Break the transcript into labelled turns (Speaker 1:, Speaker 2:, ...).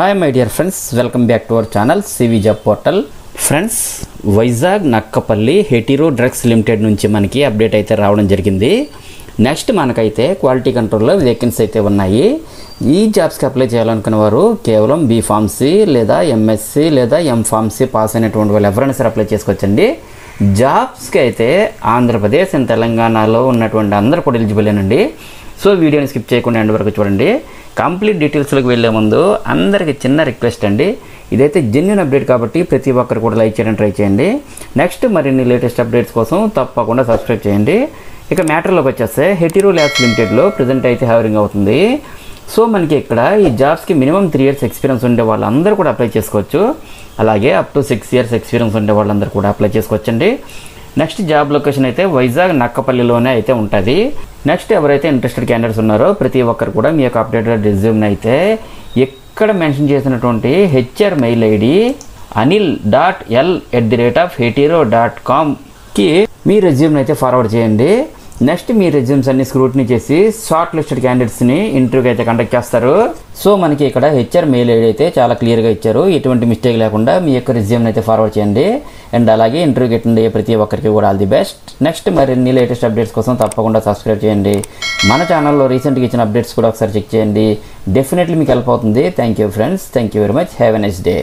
Speaker 1: Hi my dear friends, welcome back to our channel CV job portal. Friends, Vizag Nakkapalli Hetero Drugs Limited నుంచి మనకి update అయితే రావడం జరిగింది. నెక్స్ట్ మనకైతే క్వాలిటీ కంట్రోల్లో వేకెన్సీ అయితే ఉన్నాయి. ఈ జాబ్స్కి అప్లై చేయాలనుకున్న వారు కేవలం బీఫార్మసీ లేదా ఎంఎస్సి లేదా ఎంఫార్మసీ పాస్ అయినటువంటి వాళ్ళు ఎవరైనా సరే అప్లై చేసుకోవచ్చండి. జాబ్స్కి అయితే ఆంధ్రప్రదేశ్ అండ్ తెలంగాణలో ఉన్నటువంటి అందరూ కూడా ఎలిజిబులేనండి. సో వీడియోని స్కిప్ చేయకుండా ఎండ్ వరకు చూడండి. కంప్లీట్ డీటెయిల్స్లోకి వెళ్ళే ముందు అందరికీ చిన్న రిక్వెస్ట్ అండి, ఇదైతే జెన్యూన్ అప్డేట్ కాబట్టి ప్రతి ఒక్కరు కూడా లైక్ చేయడం ట్రై చేయండి. నెక్స్ట్ మరిన్ని లేటెస్ట్ అప్డేట్స్ కోసం తప్పకుండా సబ్స్క్రైబ్ చేయండి. ఇక మ్యాటర్లోకి వచ్చేస్తే హెటీరో ల్యాబ్స్ లిమిటెడ్లో ప్రజెంట్ అయితే హైరింగ్ అవుతుంది. సో మనకి ఇక్కడ ఈ జాబ్స్కి మినిమం 3 years ఎక్స్పీరియన్స్ ఉండే వాళ్ళందరూ కూడా అప్లై చేసుకోవచ్చు. అలాగే అప్ టు 6 years ఎక్స్పీరియన్స్ ఉండే వాళ్ళందరూ కూడా అప్లై చేసుకోవచ్చండి. నెక్స్ట్ జాబ్ లొకేషన్ అయితే వైజాగ్ నక్కపల్లిలోనే అయితే ఉంటుంది. నెక్స్ట్ ఎవరైతే ఇంట్రెస్టెడ్ క్యాండిడేట్స్ ఉన్నారో ప్రతి ఒక్కరు కూడా మీ యొక్క అప్డేటెడ్ రెజ్యూమ్ని అయితే ఎక్కడ మెన్షన్ చేసినటువంటి హెచ్ఆర్ మెయిల్ ఐడి anil.l@hetero.com మీ రెజ్యూమ్ని అయితే ఫార్వర్డ్ చేయండి. నెక్స్ట్ మీ రెజ్యూమ్స్ అన్ని స్క్రూటినీ చేసి షార్ట్ లిస్టెడ్ క్యాండిడేట్స్ని ఇంటర్వ్యూకి అయితే కండక్ట్ చేస్తారు. సో మనకి ఇక్కడ హెచ్ఆర్ మెయిల్ ఐడి అయితే చాలా క్లియర్గా ఇచ్చారు. ఎటువంటి మిస్టేక్ లేకుండా మీ యొక్క రెజ్యూమ్ని అయితే ఫార్వర్డ్ చేయండి. అండ్ అలాగే ఇంటర్వ్యూకి అటెండ్ అయ్యే ప్రతి ఒక్కరికి కూడా ఆల్ ది బెస్ట్. నెక్స్ట్ మరిన్ని లేటెస్ట్ అప్డేట్స్ కోసం తప్పకుండా సబ్స్క్రైబ్ చేయండి. మన ఛానల్లో రీసెంట్గా ఇచ్చిన అప్డేట్స్ కూడా ఒకసారి చెక్ చేయండి. డెఫినెట్లీ మీకు హెల్ప్ అవుతుంది. Thank you friends, thank you very much. Have a nice day.